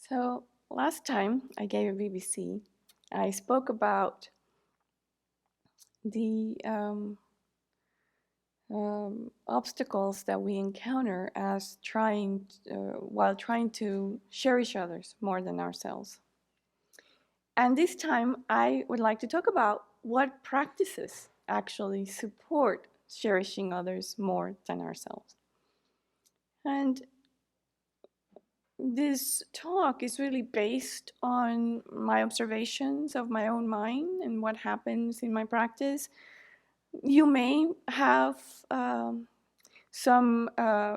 So last time I gave a BBC, I spoke about the obstacles that we encounter as while trying to cherish others more than ourselves. And this time I would like to talk about what practices actually support cherishing others more than ourselves. And this talk is really based on my observations of my own mind and what happens in my practice. You may have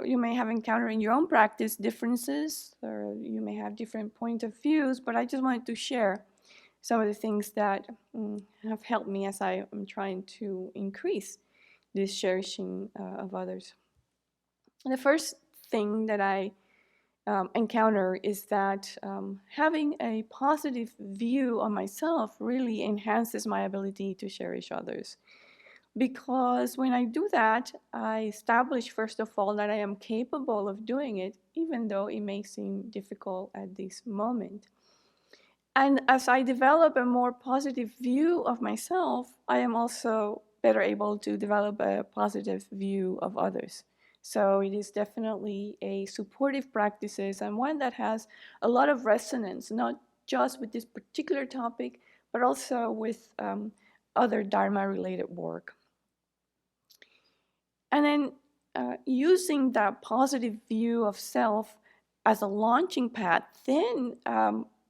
you may have encountered in your own practice differences, or you may have different point of views, but I just wanted to share some of the things that have helped me as I am trying to increase this cherishing of others. The first thing that I encounter is that having a positive view of myself really enhances my ability to cherish others. Because when I do that, I establish, first of all, that I am capable of doing it, even though it may seem difficult at this moment. And as I develop a more positive view of myself, I am also better able to develop a positive view of others. So it is definitely a supportive practices and one that has a lot of resonance, not just with this particular topic, but also with other Dharma-related work. And then using that positive view of self as a launching pad, then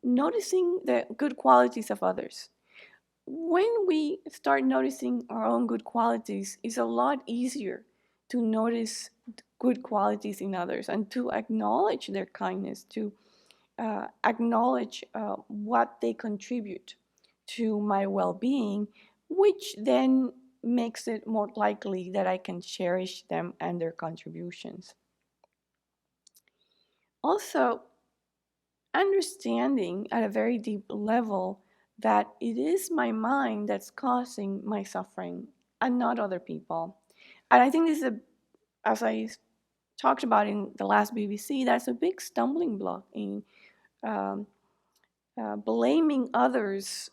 noticing the good qualities of others. When we start noticing our own good qualities, it's a lot easier to notice good qualities in others and to acknowledge their kindness, to acknowledge what they contribute to my well-being, which then makes it more likely that I can cherish them and their contributions. Also, understanding at a very deep level that it is my mind that's causing my suffering and not other people. And I think this is as I talked about in the last BBC, that's a big stumbling block in um, blaming others,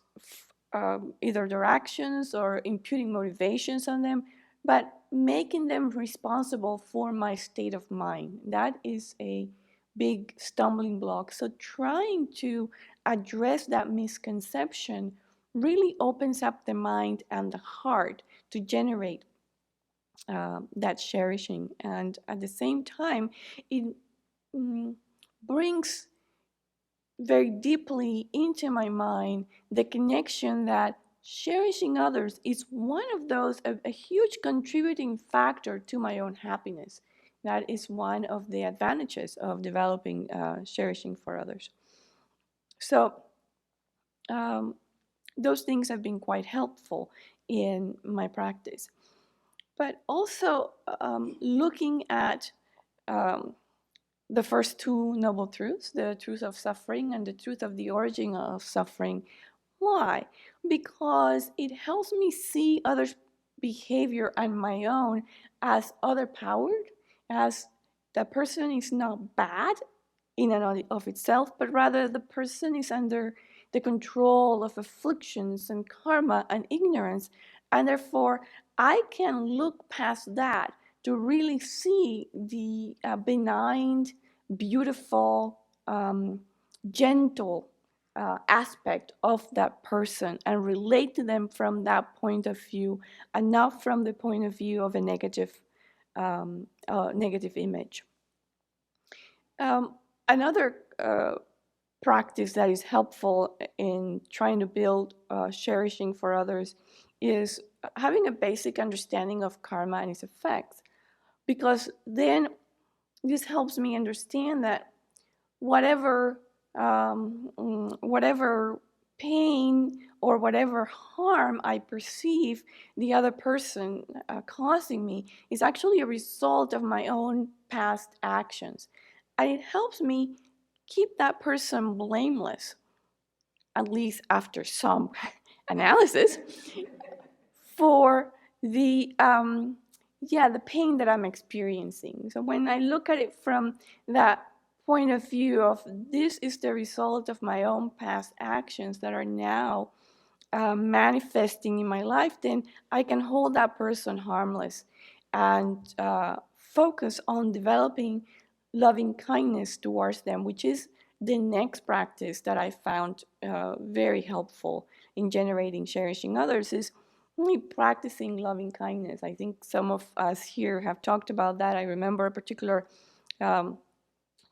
either their actions or imputing motivations on them, but making them responsible for my state of mind. That is a big stumbling block. So trying to address that misconception really opens up the mind and the heart to generate that cherishing. And at the same time, it brings very deeply into my mind the connection that cherishing others is one of those, a huge contributing factor to my own happiness. That is one of the advantages of developing cherishing for others. So those things have been quite helpful in my practice. But also looking at the first two noble truths, the truth of suffering and the truth of the origin of suffering. Why? Because it helps me see others' behavior and my own as other-powered, as the person is not bad in and of itself, but rather the person is under the control of afflictions and karma and ignorance, and therefore I can look past that to really see the benign, beautiful, gentle aspect of that person and relate to them from that point of view and not from the point of view of a negative image. Another practice that is helpful in trying to build cherishing for others is having a basic understanding of karma and its effects, because then this helps me understand that whatever pain or whatever harm I perceive the other person causing me is actually a result of my own past actions. And it helps me keep that person blameless, at least after some analysis, for the pain that I'm experiencing. So when I look at it from that point of view of this is the result of my own past actions that are now manifesting in my life, then I can hold that person harmless and focus on developing loving kindness towards them, which is the next practice that I found very helpful in generating cherishing others, is really practicing loving kindness. I think some of us here have talked about that. I remember a particular um,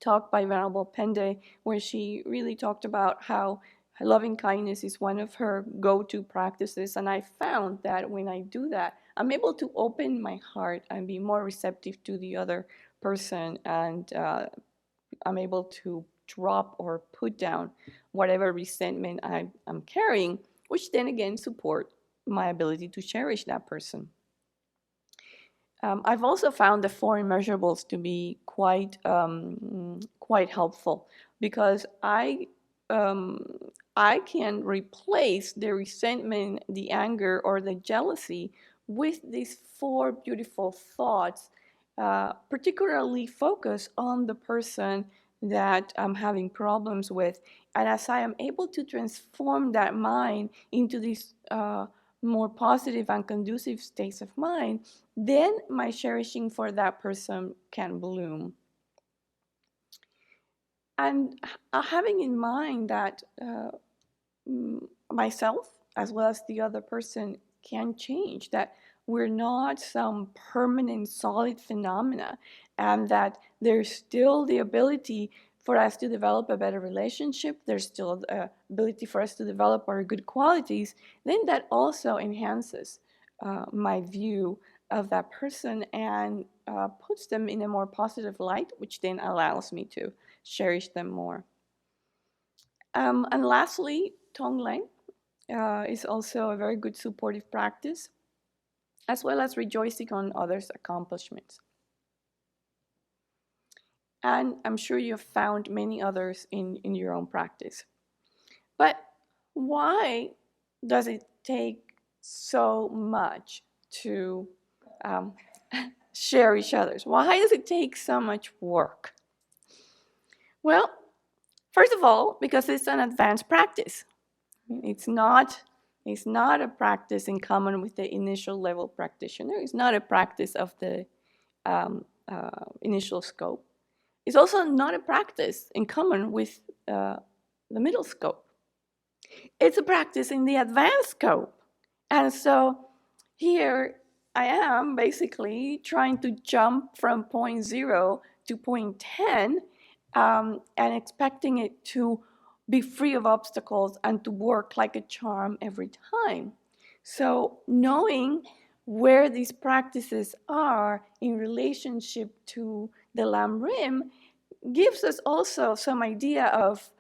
talk by Venerable Pende where she really talked about how loving kindness is one of her go-to practices. And I found that when I do that, I'm able to open my heart and be more receptive to the other person, and I'm able to drop or put down whatever resentment I'm carrying, which then again support my ability to cherish that person. I've also found the four immeasurables to be quite helpful, because um, I can replace the resentment, the anger, or the jealousy with these four beautiful thoughts, particularly focus on the person that I'm having problems with. And as I am able to transform that mind into these more positive and conducive states of mind, then my cherishing for that person can bloom. And having in mind that myself as well as the other person can change, that we're not some permanent solid phenomena, and that there's still the ability for us to develop a better relationship, there's still the ability for us to develop our good qualities, then that also enhances my view of that person and puts them in a more positive light, which then allows me to cherish them more. And lastly, Tonglen is also a very good supportive practice, as well as rejoicing on others' accomplishments. And I'm sure you've found many others in your own practice. But why does it take so much to cherish others? Why does it take so much work? Well, first of all, because it's an advanced practice. It's not a practice in common with the initial level practitioner. It's not a practice of the initial scope. It's also not a practice in common with the middle scope. It's a practice in the advanced scope. And so here I am basically trying to jump from point 0 to point 10 and expecting it to be free of obstacles and to work like a charm every time. So knowing where these practices are in relationship to the Lam Rim gives us also some idea of,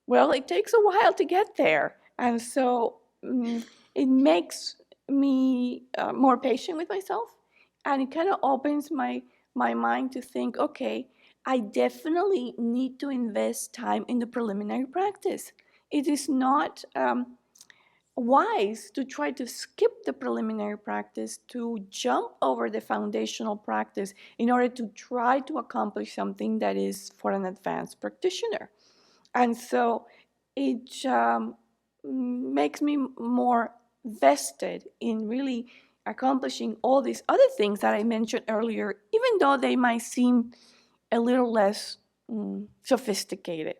well, it takes a while to get there. And so it makes me more patient with myself, and it kind of opens my mind to think, okay, I definitely need to invest time in the preliminary practice. It is not wise to try to skip the preliminary practice, to jump over the foundational practice in order to try to accomplish something that is for an advanced practitioner. And so it makes me more vested in really accomplishing all these other things that I mentioned earlier, even though they might seem a little less sophisticated.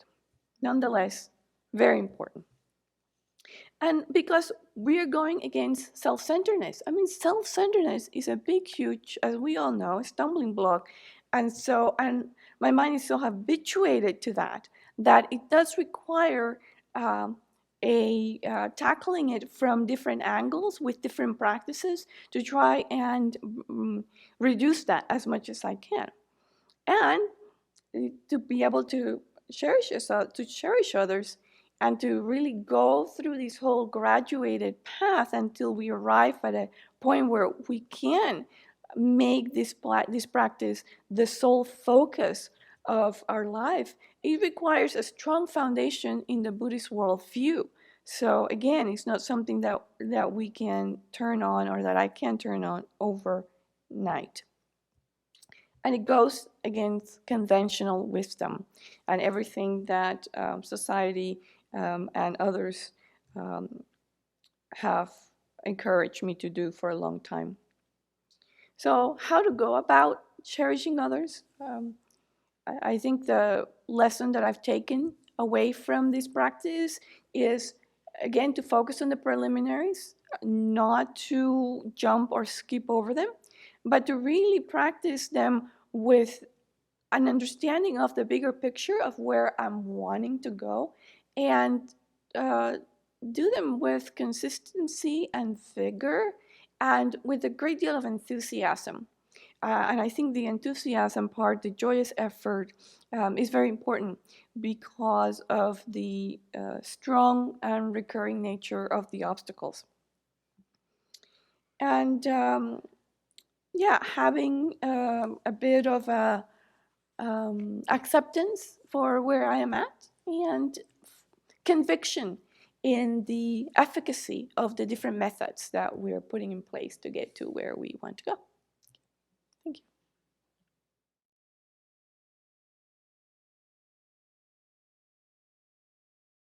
Nonetheless, very important. And because we are going against self-centeredness. I mean, self-centeredness is a big, huge, as we all know, stumbling block. And my mind is so habituated to that it does require tackling it from different angles with different practices to try and reduce that as much as I can. And to be able to cherish yourself, to cherish others, and to really go through this whole graduated path until we arrive at a point where we can make this practice the sole focus of our life. It requires a strong foundation in the Buddhist worldview. So again, it's not something that we can turn on, or that I can turn on overnight. And it goes against conventional wisdom and everything that society and others have encouraged me to do for a long time. So how to go about cherishing others? I think the lesson that I've taken away from this practice is, again, to focus on the preliminaries, not to jump or skip over them, but to really practice them with an understanding of the bigger picture of where I'm wanting to go, and do them with consistency and vigor and with a great deal of enthusiasm. And I think the enthusiasm part, the joyous effort, is very important because of the strong and recurring nature of the obstacles. And yeah, having a bit of a acceptance for where I am at, and conviction in the efficacy of the different methods that we're putting in place to get to where we want to go. Thank you.